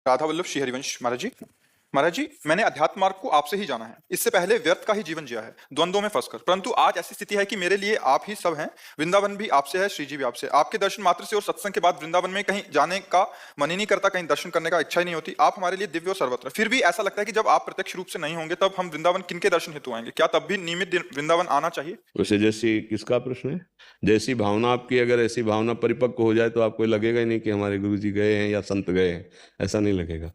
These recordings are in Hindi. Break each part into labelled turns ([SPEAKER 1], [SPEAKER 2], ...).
[SPEAKER 1] राधा वल्लभ श्री हरिवंश महाराज जी, मैंने अध्यात्म मार्ग को आपसे ही जाना है। इससे पहले व्यर्थ का ही जीवन जिया है, द्वंद्वों में फंसकर। परंतु आज ऐसी स्थिति है कि मेरे लिए आप ही सब हैं। वृंदावन भी आपसे है, श्री जी भी आपसे। आपके दर्शन मात्र से और सत्संग के बाद वृंदावन में कहीं जाने का मन ही नहीं करता, कहीं दर्शन करने का इच्छा ही नहीं होती। आप हमारे लिए दिव्य और सर्वत्र। फिर भी ऐसा लगता है कि जब आप प्रत्यक्ष रूप से नहीं होंगे तब हम वृंदावन किनके दर्शन हेतु आएंगे? क्या तब भी नियमित वृंदावन आना चाहिए?
[SPEAKER 2] वैसे जैसी किसका प्रश्न है? जैसी भावना आपकी, अगर ऐसी भावना परिपक्व हो जाए तो आपको लगेगा ही नहीं कि हमारे गुरु जी गए हैं या संत गए हैं। ऐसा नहीं लगेगा,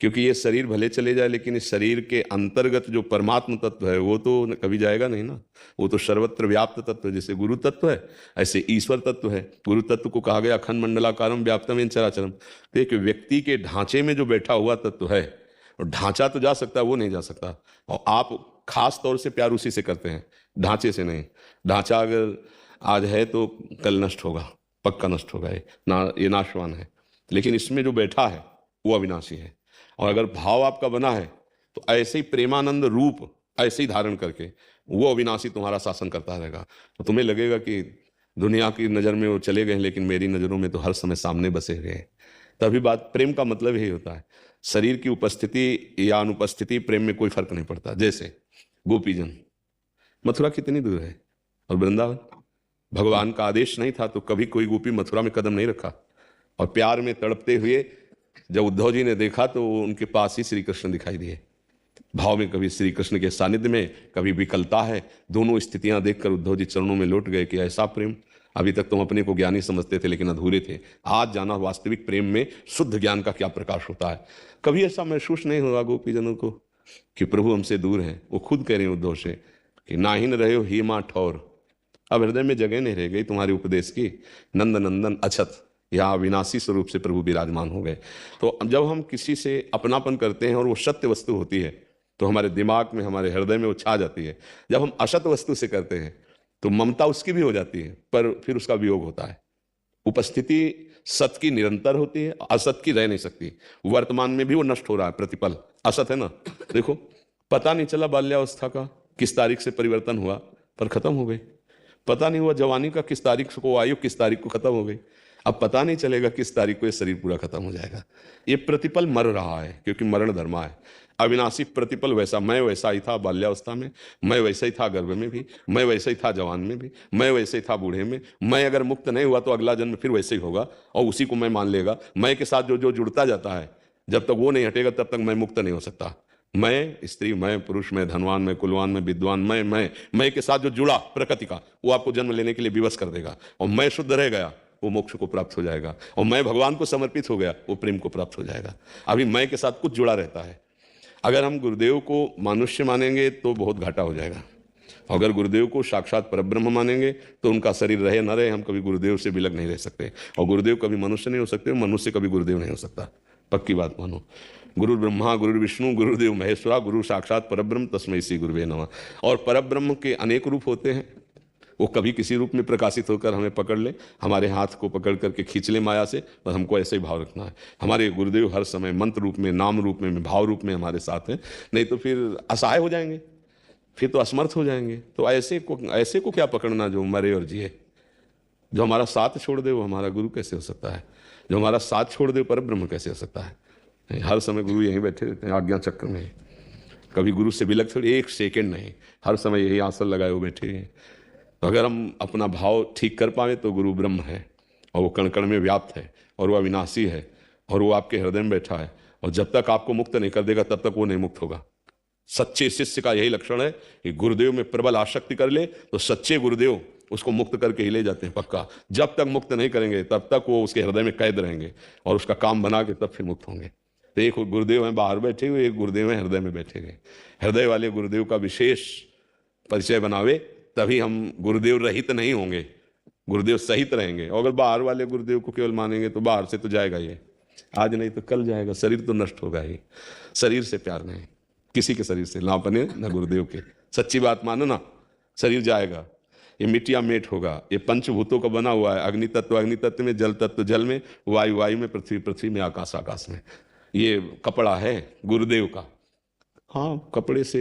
[SPEAKER 2] क्योंकि ये शरीर भले चले जाए लेकिन इस शरीर के अंतर्गत जो परमात्म तत्व है वो तो कभी जाएगा नहीं ना। वो तो सर्वत्र व्याप्त तत्व है। जैसे गुरु तत्व है ऐसे ईश्वर तत्व है। गुरु तत्व को कहा गया अखंड मंडलाकारम व्याप्तम येन चराचरम। तो एक व्यक्ति के ढांचे में जो बैठा हुआ तत्व है, और ढांचा तो जा सकता है, वो नहीं जा सकता। और आप खास तौर से प्यार उसी से करते हैं, ढांचे से नहीं। ढांचा अगर आज है तो कल नष्ट होगा, पक्का नष्ट होगा। ये नाशवान है। लेकिन इसमें जो बैठा है वो अविनाशी है। और अगर भाव आपका बना है तो ऐसे ही प्रेमानंद रूप ऐसे ही धारण करके वो अविनाशी तुम्हारा शासन करता रहेगा। तो तुम्हें लगेगा कि दुनिया की नज़र में वो चले गए, लेकिन मेरी नज़रों में तो हर समय सामने बसे गए। तभी बात, प्रेम का मतलब यही होता है। शरीर की उपस्थिति या अनुपस्थिति, प्रेम में कोई फर्क नहीं पड़ता। जैसे गोपीजन, मथुरा कितनी दूर है और वृंदावन, भगवान का आदेश नहीं था तो कभी कोई गोपी मथुरा में कदम नहीं रखा। और प्यार में तड़पते हुए जब उद्धव जी ने देखा तो उनके पास ही श्री कृष्ण दिखाई दिए। भाव में कभी श्री कृष्ण के सानिध्य में, कभी विकलता है। दोनों स्थितियां देखकर उद्धव जी चरणों में लौट गए कि ऐसा प्रेम, अभी तक तुम अपने को ज्ञानी समझते थे लेकिन अधूरे थे। आज जाना वास्तविक प्रेम में शुद्ध ज्ञान का क्या प्रकाश होता है। कभी ऐसा महसूस नहीं होगा गोपीजनों को कि प्रभु हमसे दूर हैं। वो खुद कह रहे हैं उद्धव से कि नाहिन रहे हो ही माँ ठौर। अब हृदय में जगह नहीं रह गई तुम्हारे उपदेश की। नंद नंदन अछत, या विनाशी स्वरूप से प्रभु विराजमान हो गए। तो जब हम किसी से अपनापन करते हैं और वो सत्य वस्तु होती है तो हमारे दिमाग में, हमारे हृदय में वो छा जाती है। जब हम असत वस्तु से करते हैं तो ममता उसकी भी हो जाती है, पर फिर उसका वियोग होता है। उपस्थिति सत की निरंतर होती है, असत की रह नहीं सकती। वर्तमान में भी वो नष्ट हो रहा है प्रतिपल। असत है ना, देखो पता नहीं चला बाल्यावस्था का किस तारीख से परिवर्तन हुआ, पर खत्म हो गई। पता नहीं हुआ जवानी का किस तारीख को आयु किस तारीख को खत्म हो गई। अब पता नहीं चलेगा किस तारीख को ये शरीर पूरा खत्म हो जाएगा। ये प्रतिपल मर रहा है क्योंकि मरण धर्मा है। अविनाशी प्रतिपल वैसा, मैं वैसा ही था बाल्यावस्था में, मैं वैसा ही था गर्भ में भी, मैं वैसा ही था जवान में भी, मैं वैसे ही था बूढ़े में। मैं अगर मुक्त नहीं हुआ तो अगला जन्म फिर वैसे ही होगा और उसी को मैं मान लेगा। मैं के साथ जो जो जुड़ता जाता है, जब तक वो नहीं हटेगा तब तक मैं मुक्त नहीं हो सकता। मैं स्त्री, मैं पुरुष, मैं धनवान, मैं कुलवान, मैं विद्वान, मैं के साथ जो जुड़ा प्रकृति का, वो आपको जन्म लेने के लिए विवश कर देगा। और मैं शुद्ध रह गया, वो मोक्ष को प्राप्त हो जाएगा। और मैं भगवान को समर्पित हो गया, वो प्रेम को प्राप्त हो जाएगा। अभी मैं के साथ कुछ जुड़ा रहता है। अगर हम गुरुदेव को मनुष्य मानेंगे तो बहुत घाटा हो जाएगा। अगर गुरुदेव को साक्षात परब्रह्म मानेंगे तो उनका शरीर रहे न रहे, हम कभी गुरुदेव से विलग नहीं रह सकते। और गुरुदेव कभी मनुष्य नहीं हो सकते, मनुष्य कभी गुरुदेव नहीं हो सकता। पक्की बात मानो। गुरु ब्रह्मा गुरु विष्णु गुरुदेव महेश्वरा, गुरु साक्षात परब्रह्म तस्मै श्री गुरुवे नमः। और परब्रह्म के अनेक रूप होते हैं। वो कभी किसी रूप में प्रकाशित होकर हमें पकड़ ले, हमारे हाथ को पकड़ करके खींच ले माया से, और हमको ऐसे ही भाव रखना है। हमारे गुरुदेव हर समय मंत्र रूप में, नाम रूप में, भाव रूप में हमारे साथ हैं। नहीं तो फिर असहाय हो जाएंगे, फिर तो असमर्थ हो जाएंगे। तो ऐसे को क्या पकड़ना जो मरे और जिए। जो हमारा साथ छोड़ दे वो हमारा गुरु कैसे हो सकता है? जो हमारा साथ छोड़ दे पर ब्रह्म कैसे हो सकता है? हर समय गुरु यहीं बैठे रहते हैं आज्ञा चक्र में। कभी गुरु से विलग थोड़ी एक सेकेंड नहीं, हर समय यही आसन लगाए हुए बैठे हैं। तो अगर हम अपना भाव ठीक कर पाए तो गुरु ब्रह्म है और वो कण कण में व्याप्त है और वो अविनाशी है और वो आपके हृदय में बैठा है। और जब तक आपको मुक्त नहीं कर देगा तब तक वो नहीं मुक्त होगा। सच्चे शिष्य का यही लक्षण है कि गुरुदेव में प्रबल आसक्ति कर ले तो सच्चे गुरुदेव उसको मुक्त करके ही ले जाते हैं पक्का। जब तक मुक्त नहीं करेंगे तब तक वो उसके हृदय में कैद रहेंगे और उसका काम बना के तब फिर मुक्त होंगे। तो एक गुरुदेव हैं बाहर बैठे हुए, एक गुरुदेव हैं हृदय में बैठे हुए। हृदय वाले गुरुदेव का विशेष परिचय बनावे तभी हम गुरुदेव रहित नहीं होंगे, गुरुदेव सहित रहेंगे। और अगर बाहर वाले गुरुदेव को केवल मानेंगे तो बाहर से तो जाएगा ये, आज नहीं तो कल जाएगा। शरीर तो नष्ट होगा ही। शरीर से प्यार नहीं, किसी के शरीर से ना अपने ना गुरुदेव के। सच्ची बात मानो ना, शरीर जाएगा, ये मिट्टिया मेट होगा। ये पंचभूतों का बना हुआ है। अग्नि तत्व में, जल तत्व जल में, वायु में, पृथ्वी में, आकाश में। ये कपड़ा है गुरुदेव का। हाँ, कपड़े से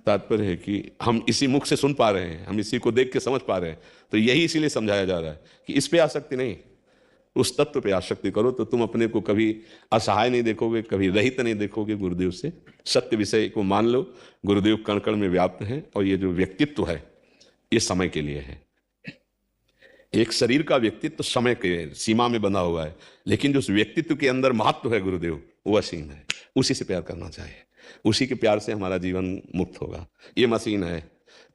[SPEAKER 2] तात्पर्य है कि हम इसी मुख से सुन पा रहे हैं, हम इसी को देख के समझ पा रहे हैं। तो यही इसीलिए समझाया जा रहा है कि इस पे आसक्ति नहीं। उस तत्व पे आसक्ति करो तो तुम अपने को कभी असहाय नहीं देखोगे, कभी रहित नहीं देखोगे गुरुदेव से। सत्य विषय को मान लो, गुरुदेव कण कण में व्याप्त हैं और ये जो व्यक्तित्व है ये समय के लिए है। एक शरीर का व्यक्तित्व समय के सीमा में बंधा हुआ है, लेकिन जो उस व्यक्तित्व के अंदर महत्व है गुरुदेव वो असीम है। उसी से प्यार करना चाहिए, उसी के प्यार से हमारा जीवन मुक्त होगा। ये मशीन है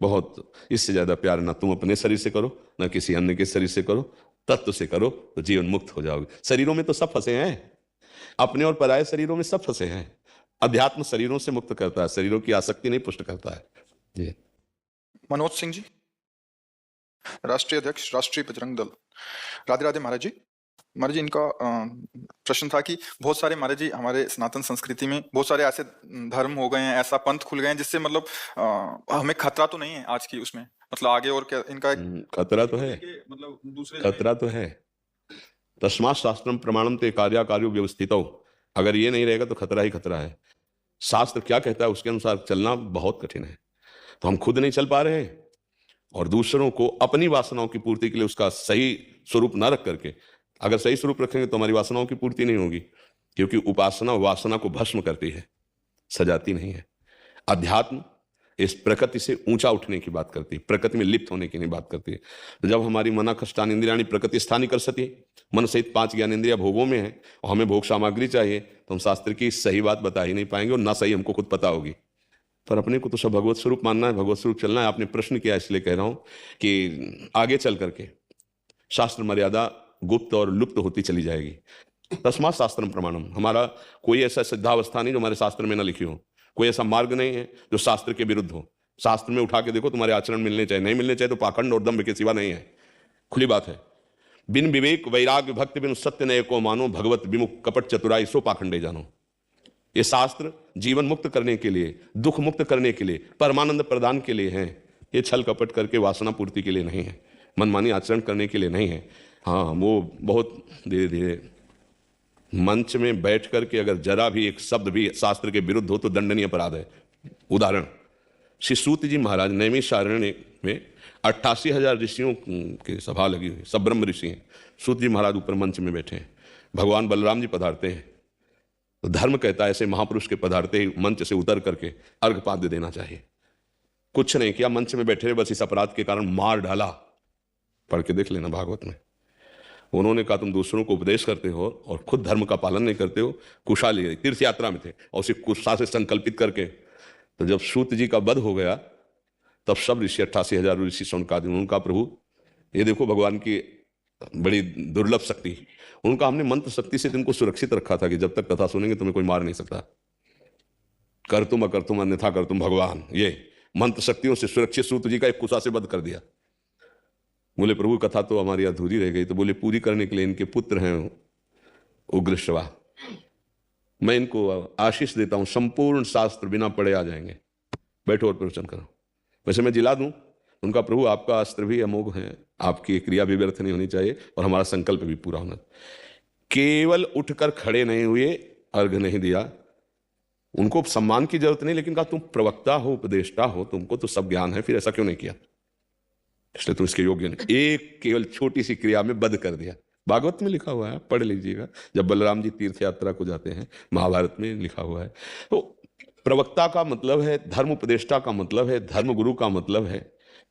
[SPEAKER 2] बहुत, इससे ज्यादा प्यार ना तुम अपने शरीर से करो ना किसी अन्य के शरीर से करो, तत्व से करो तो जीवन मुक्त हो जाओगे। शरीरों में तो सब फंसे हैं, अपने और पराये शरीरों में सब फंसे हैं। अध्यात्म शरीरों से मुक्त करता है, शरीरों की आसक्ति नहीं पुष्ट करता है जी।
[SPEAKER 1] मनोज सिंह जी, राष्ट्रीय अध्यक्ष राष्ट्रीय बजरंग दल। राधे राधे महाराज जी। महाराज जी, इनका प्रश्न था कि बहुत सारे महाराज जी हमारे सनातन संस्कृति में बहुत सारे ऐसे धर्म हो गए हैं, ऐसा पंथ खुल गए हैं जिससे मतलब हमें खतरा तो नहीं है आज की उसमें, मतलब आगे और क्या इनका
[SPEAKER 2] खतरा तो है,
[SPEAKER 1] मतलब दूसरे
[SPEAKER 2] खतरा तो है। तस्मात् शास्त्रम प्रमाणम ते कार्याकार्यो व्यवस्थितो, अगर ये नहीं रहेगा तो खतरा ही खतरा है। शास्त्र क्या कहता है उसके अनुसार चलना बहुत कठिन है। तो हम खुद नहीं चल पा रहे हैं और दूसरों को अपनी वासनाओं की पूर्ति के लिए उसका सही स्वरूप न रख करके, अगर सही स्वरूप रखेंगे तो हमारी वासनाओं की पूर्ति नहीं होगी, क्योंकि उपासना वासना को भस्म करती है, सजाती नहीं है। अध्यात्म इस प्रकृति से ऊंचा उठने की बात करती है, प्रकृति में लिप्त होने की नहीं बात करती है। तो जब हमारी मना कष्टान इंद्रियाणी प्रकृति स्थानी कर सके, मन सहित 5 ज्ञान इंद्रिया भोगों में है और हमें भोग सामग्री चाहिए, तो हम शास्त्र की सही बात बता ही नहीं पाएंगे और ना सही हमको खुद पता होगी। पर अपने को तो सब भगवत स्वरूप मानना है, भगवत स्वरूप चलना है। आपने प्रश्न किया इसलिए कह रहा हूं कि आगे चल करके शास्त्र मर्यादा गुप्त और लुप्त होती चली जाएगी। तस्मात् शास्त्रम प्रमाणम, हमारा कोई ऐसा सिद्धावस्था नहीं जो हमारे शास्त्र में ना लिखी हो, कोई ऐसा मार्ग नहीं है जो शास्त्र के विरुद्ध हो। शास्त्र में उठा के देखो, तुम्हारे आचरण मिलने चाहिए, नहीं मिलने चाहिए तो पाखंड और दंभ के सिवा नहीं है, खुली बात है। बिन विवेक वैराग्य भक्ति बिन सत्य नय को मानो, भगवत विमुख कपट चतुराई सो पाखंडे जानो। ये शास्त्र जीवन मुक्त करने के लिए, दुख मुक्त करने के लिए, परमानंद प्रदान के लिए हैं। ये छल कपट करके वासना पूर्ति के लिए नहीं है, मनमानी आचरण करने के लिए नहीं है। हाँ, वो बहुत धीरे धीरे मंच में बैठ करके अगर जरा भी एक शब्द भी शास्त्र के विरुद्ध हो तो दंडनीय अपराध है। उदाहरण, श्री सूत जी महाराज नैमिषारण्य में 88,000 ऋषियों की सभा लगी हुई, सब ब्रह्म ऋषि हैं। सूत जी महाराज ऊपर मंच में बैठे हैं, भगवान बलराम जी पधारते हैं। तो धर्म कहता है ऐसे महापुरुष के पधारते ही मंच से उतर करके अर्घपाद्य देना चाहिए। कुछ नहीं किया, मंच में बैठे रहे, बस इस अपराध के कारण मार डाला। पढ़ के देख लेना भागवत में। उन्होंने कहा तुम दूसरों को उपदेश करते हो और खुद धर्म का पालन नहीं करते हो। कुशा लिए तीर्थ यात्रा में थे और उसी कुशा से संकल्पित करके, तो जब सूत जी का वध हो गया तब सब ऋषि 88,000 ऋषि सौनकादि, उनका प्रभु ये देखो भगवान की बड़ी दुर्लभ शक्ति, उनका हमने मंत्र शक्ति से तुमको सुरक्षित रखा था कि जब तक कथा सुनेंगे तुम्हें कोई मार नहीं सकता। कर तुम अकर तुम अन्यथा कर तुम भगवान, ये मंत्र शक्तियों से सुरक्षित सूत जी का एक कुशा से वध कर दिया। बोले प्रभु कथा तो हमारी अधूरी रह गई। तो बोले पूरी करने के लिए इनके पुत्र हैं उग्रश्रवा, मैं इनको आशीष देता हूं, संपूर्ण शास्त्र बिना पढ़े आ जाएंगे, बैठो और प्रवचन करो। वैसे मैं जिला दूं, उनका प्रभु आपका अस्त्र भी अमोघ है, आपकी क्रिया भी व्यर्थ नहीं होनी चाहिए और हमारा संकल्प भी पूरा होना। केवल उठकर खड़े नहीं हुए, अर्घ नहीं दिया, उनको सम्मान की जरूरत नहीं, लेकिन कहा तुम प्रवक्ता हो, उपदेष्टा हो, तुमको तो सब ज्ञान है, फिर ऐसा क्यों नहीं किया, इसलिए तुम इसके योग्य नहीं। एक केवल छोटी सी क्रिया में वध कर दिया। भागवत में लिखा हुआ है, पढ़ लीजिएगा, जब बलराम जी तीर्थ यात्रा को जाते हैं, महाभारत में लिखा हुआ है। तो प्रवक्ता का मतलब है, धर्म उपदेष्टा का मतलब है, धर्म गुरु का मतलब है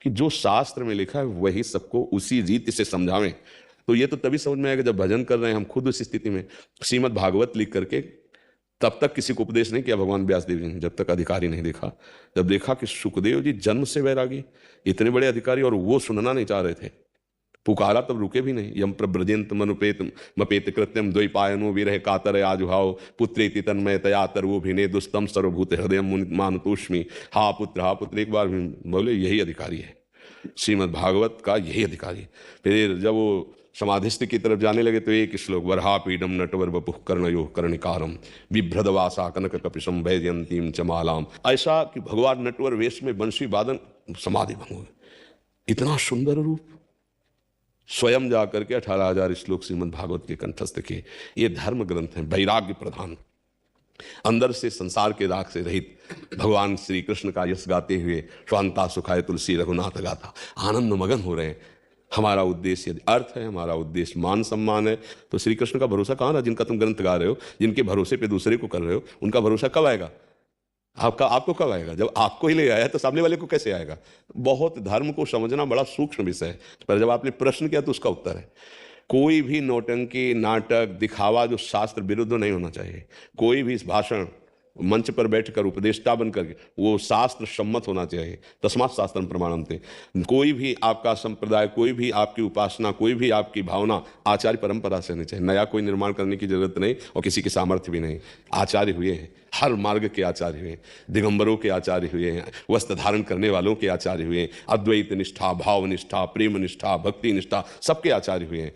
[SPEAKER 2] कि जो शास्त्र में लिखा है वही सबको उसी रीति से समझावें। तो ये तो तभी समझ में आएगा जब भजन कर रहे हैं हम खुद उस स्थिति में। श्रीमद् भागवत लिख करके तब तक किसी को उपदेश नहीं किया भगवान व्यासदेव जी ने, जब तक अधिकारी नहीं देखा। जब देखा कि सुखदेव जी जन्म से वैरागी, इतने बड़े अधिकारी, और वो सुनना नहीं चाह रहे थे, पुकारा तब रुके भी नहीं। यम प्रव्रजेंत मनुपेत मपेत कृत्यम द्वैपायनो विरह कातर आजुभाव पुत्रेति तन्मय तयातर वो भिने दुस्तम सर्वभूत हृदय मानतोष्मी। हा पुत्र एक बार बोले यही अधिकारी है, श्रीमद् भागवत का यही अधिकारी। फिर जब वो समाधिस्थ की तरफ जाने लगे तो एक श्लोक, वरहा पीडम नटवर वपुः कर्णयो कर्णिकारम बिभ्रदवासा कनक कपिशम वैजयंतीम चमालाम। ऐसा कि भगवान नटवर वेश में बंशी वादन समाधि भंग हुए, इतना सुंदर रूप। स्वयं जाकर के 18,000 श्लोक श्रीमद् भागवत के कंठस्थ किए। ये धर्म ग्रंथ हैं, वैराग्य प्रधान, अंदर से संसार के राग से रहित। भगवान श्री कृष्ण का यश गाते हुए स्वांता सुखाय तुलसी रघुनाथ गाथा, आनंद मगन हो रहे हैं। हमारा उद्देश्य यदि अर्थ है, हमारा उद्देश्य मान सम्मान है, तो श्री कृष्ण का भरोसा कहाँ रहा? जिनका तुम ग्रंथ गा रहे हो, जिनके भरोसे पे दूसरे को कर रहे हो, उनका भरोसा कब आएगा? आपको कब आएगा? जब आपको ही ले आया तो सामने वाले को कैसे आएगा? बहुत धर्म को समझना बड़ा सूक्ष्म विषय है, पर जब आपने प्रश्न किया तो उसका उत्तर है। कोई भी नौटंकी, नाटक, दिखावा जो शास्त्र विरुद्ध नहीं होना चाहिए। कोई भी भाषण मंच पर बैठकर उपदेष्टा बनकर वो शास्त्र सम्मत होना चाहिए। तस्मात् शास्त्रम प्रमाणन्ते। कोई भी आपका संप्रदाय, कोई भी आपकी उपासना, कोई भी आपकी भावना आचार्य परंपरा से होनी चाहिए। नया कोई निर्माण करने की जरूरत नहीं और किसी की सामर्थ्य भी नहीं। आचार्य हुए हैं, हर मार्ग के आचार्य हुए हैं, दिगंबरों के आचार्य हुए हैं, वस्त्र धारण करने वालों के आचार्य हुए हैं, अद्वैत निष्ठा, भाव निष्ठा, प्रेम निष्ठा, भक्ति निष्ठा, सबके आचार्य हुए हैं।